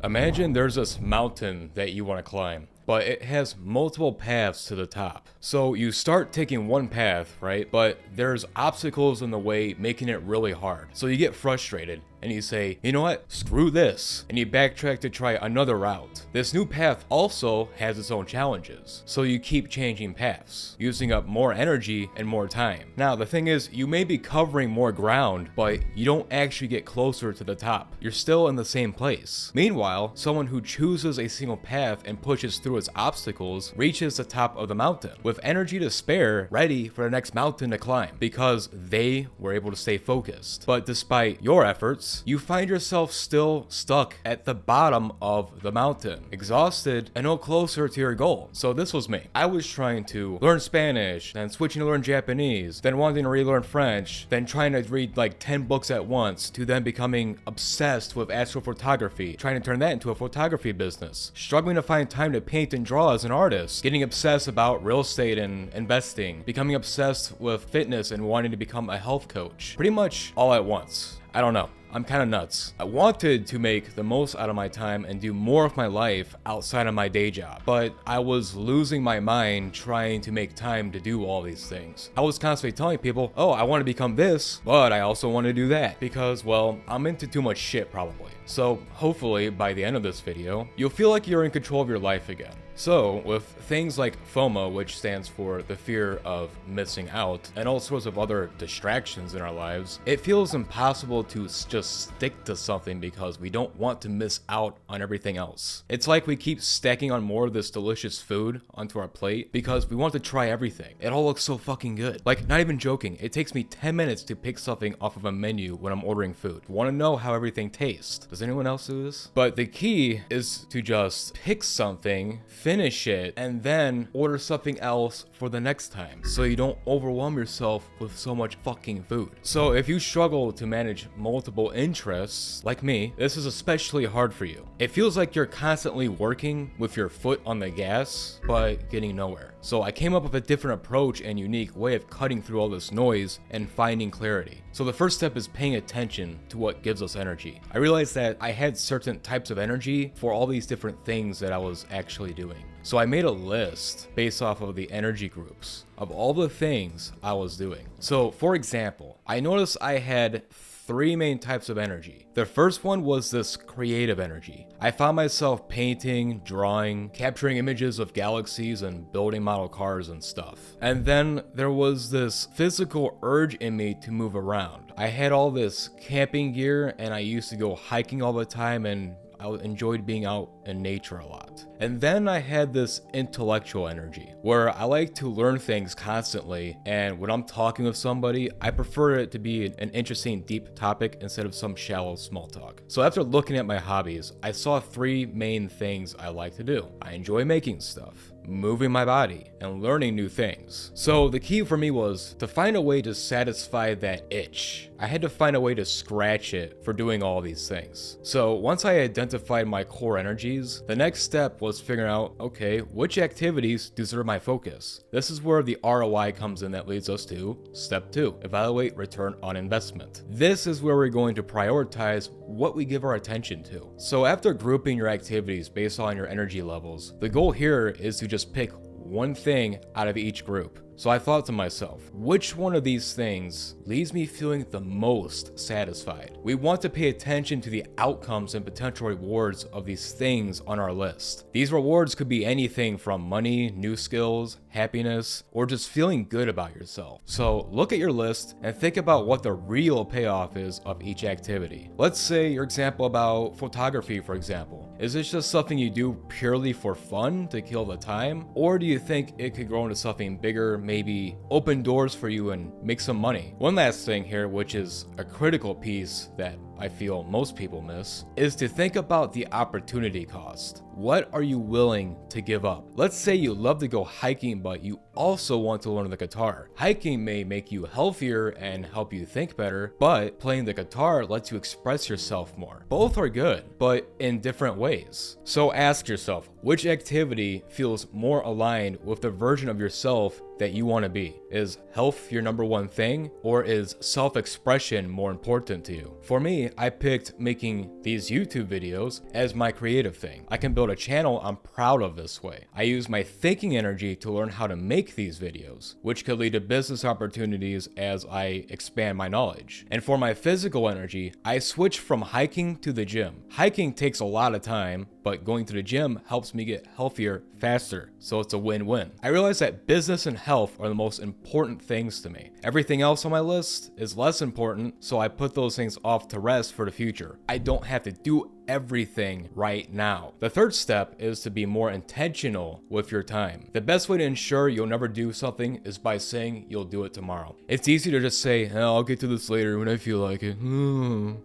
Imagine there's this mountain that you want to climb, but it has multiple paths to the top. So you start taking one path, right? But there's obstacles in the way, making it really hard. So you get frustrated and you say, you know what, screw this. And you backtrack to try another route. This new path also has its own challenges. So you keep changing paths, using up more energy and more time. Now, the thing is, you may be covering more ground, but you don't actually get closer to the top. You're still in the same place. Meanwhile, someone who chooses a single path and pushes through its obstacles reaches the top of the mountain with energy to spare, ready for the next mountain to climb because they were able to stay focused. But despite your efforts, you find yourself still stuck at the bottom of the mountain, exhausted and no closer to your goal. So this was me. I was trying to learn Spanish, then switching to learn Japanese, then wanting to relearn French, then trying to read like 10 books at once, to then becoming obsessed with astrophotography, trying to turn that into a photography business, struggling to find time to paint and draw as an artist, getting obsessed about real estate and investing, becoming obsessed with fitness and wanting to become a health coach. Pretty much all at once. I don't know. I'm kind of nuts. I wanted to make the most out of my time and do more of my life outside of my day job, but I was losing my mind trying to make time to do all these things. I was constantly telling people, oh, I want to become this, but I also want to do that because, well, I'm into too much shit probably. So hopefully by the end of this video, you'll feel like you're in control of your life again. So, with things like FOMO, which stands for the fear of missing out, and all sorts of other distractions in our lives, it feels impossible to just stick to something because we don't want to miss out on everything else. It's like we keep stacking on more of this delicious food onto our plate because we want to try everything. It all looks so fucking good. Like, not even joking, it takes me 10 minutes to pick something off of a menu when I'm ordering food. Want to know how everything tastes? Does anyone else do this? But the key is to just pick something, finish it, and then order something else for the next time so you don't overwhelm yourself with so much fucking food. So if you struggle to manage multiple interests, like me, this is especially hard for you. It feels like you're constantly working with your foot on the gas, but getting nowhere. So I came up with a different approach and unique way of cutting through all this noise and finding clarity. So the first step is paying attention to what gives us energy. I realized that I had certain types of energy for all these different things that I was actually doing. So I made a list based off of the energy groups of all the things I was doing. So for example, I noticed I had 3 main types of energy. The first one was this creative energy. I found myself painting, drawing, capturing images of galaxies and building model cars and stuff. And then there was this physical urge in me to move around. I had all this camping gear and I used to go hiking all the time and I enjoyed being out in nature a lot. And then I had this intellectual energy where I like to learn things constantly, and when I'm talking with somebody, I prefer it to be an interesting, deep topic instead of some shallow small talk. So after looking at my hobbies, I saw 3 main things I like to do. I enjoy making stuff, moving my body, and learning new things. So the key for me was to find a way to satisfy that itch. I had to find a way to scratch it for doing all these things. So once I identified my core energies, the next step was figuring out, okay, which activities deserve my focus? This is where the ROI comes in that leads us to step 2, evaluate return on investment. This is where we're going to prioritize what we give our attention to. So after grouping your activities based on your energy levels, the goal here is to just pick one thing out of each group. So I thought to myself, which one of these things leaves me feeling the most satisfied? We want to pay attention to the outcomes and potential rewards of these things on our list. These rewards could be anything from money, new skills, happiness, or just feeling good about yourself. So look at your list and think about what the real payoff is of each activity. Let's say your example about photography, for example. Is this just something you do purely for fun to kill the time? Or do you think it could grow into something bigger, maybe open doors for you and make some money? One last thing here, which is a critical piece that I feel most people miss, is to think about the opportunity cost. What are you willing to give up? Let's say you love to go hiking, but you also want to learn the guitar. Hiking may make you healthier and help you think better, but playing the guitar lets you express yourself more. Both are good, but in different ways. So ask yourself, which activity feels more aligned with the version of yourself that you want to be? Is health your number one thing, or is self-expression more important to you? For me, I picked making these YouTube videos as my creative thing. I can build a channel I'm proud of this way. I use my thinking energy to learn how to make these videos, which could lead to business opportunities as I expand my knowledge. And for my physical energy, I switched from hiking to the gym. Hiking takes a lot of time, but going to the gym helps me get healthier faster, so it's a win-win. I realized that business and health are the most important things to me. Everything else on my list is less important, so I put those things off to rest for the future. I don't have to do everything right now. The third step is to be more intentional with your time. The best way to ensure you'll never do something is by saying you'll do it tomorrow. It's easy to just say, oh, I'll get to this later when I feel like it,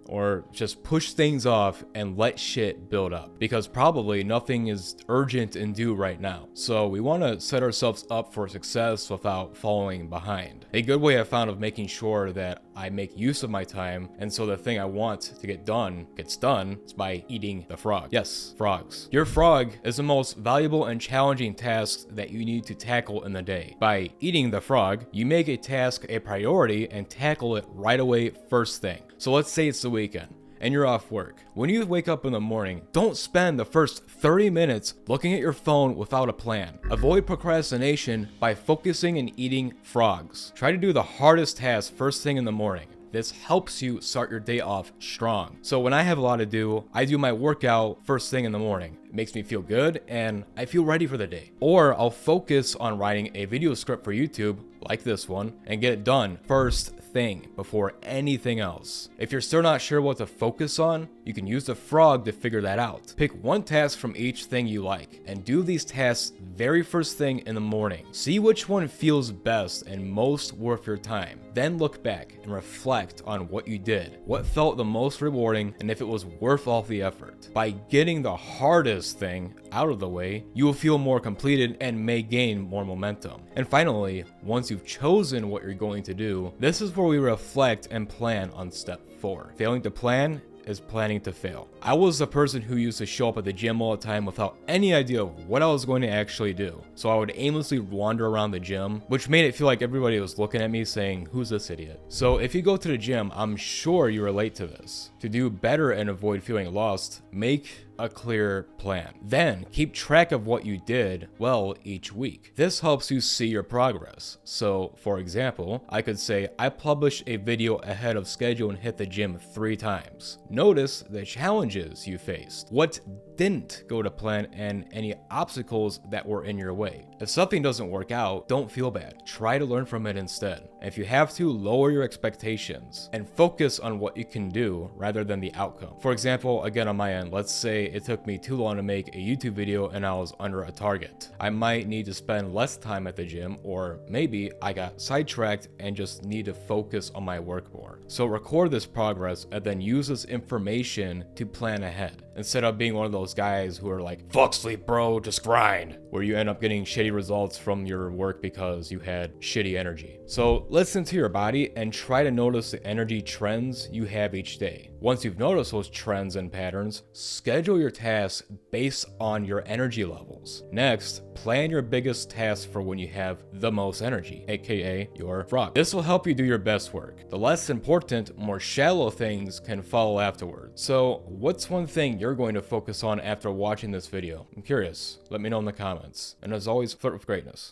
or just push things off and let shit build up, because probably nothing is urgent and due right now. So we want to set ourselves up for success without falling behind. A good way I found of making sure that I make use of my time, and so the thing I want to get done gets done, is by eating the frog. Yes, frogs. Your frog is the most valuable and challenging task that you need to tackle in the day. By eating the frog, you make a task a priority and tackle it right away first thing. So let's say it's the weekend and you're off work. When you wake up in the morning, don't spend the first 30 minutes looking at your phone without a plan. Avoid procrastination by focusing and eating frogs. Try to do the hardest task first thing in the morning. This helps you start your day off strong. So when I have a lot to do, I do my workout first thing in the morning. It makes me feel good and I feel ready for the day. Or I'll focus on writing a video script for YouTube, like this one, and get it done first thing before anything else. If you're still not sure what to focus on, you can use the frog to figure that out. Pick one task from each thing you like and do these tasks very first thing in the morning. See which one feels best and most worth your time. Then look back and reflect on what you did, what felt the most rewarding, and if it was worth all the effort. By getting the hardest thing out of the way, you will feel more completed and may gain more momentum. And finally, once you've chosen what you're going to do, this is where we reflect and plan on step 4. Failing to plan is planning to fail. I was the person who used to show up at the gym all the time without any idea of what I was going to actually do. So I would aimlessly wander around the gym, which made it feel like everybody was looking at me saying, who's this idiot? So if you go to the gym, I'm sure you relate to this. To do better and avoid feeling lost, make a clear plan. Then keep track of what you did well each week. This helps you see your progress. So for example, I could say I published a video ahead of schedule and hit the gym 3 times. Notice the challenges you faced, what didn't go to plan, and any obstacles that were in your way. If something doesn't work out, don't feel bad. Try to learn from it instead. If you have to, lower your expectations and focus on what you can do rather than the outcome. For example, again on my end, let's say it took me too long to make a YouTube video and I was under a target. I might need to spend less time at the gym, or maybe I got sidetracked and just need to focus on my work more. So record this progress and then use this information to plan ahead, instead of being one of those guys who are like, fuck sleep bro, just grind, where you end up getting shitty results from your work because you had shitty energy. So listen to your body and try to notice the energy trends you have each day. Once you've noticed those trends and patterns, schedule your tasks based on your energy levels. Next, plan your biggest task for when you have the most energy, aka your frog. This will help you do your best work. The less important, more shallow things can follow afterwards. So what's one thing you're going to focus on after watching this video? I'm curious. Let me know in the comments. And as always, flirt with greatness.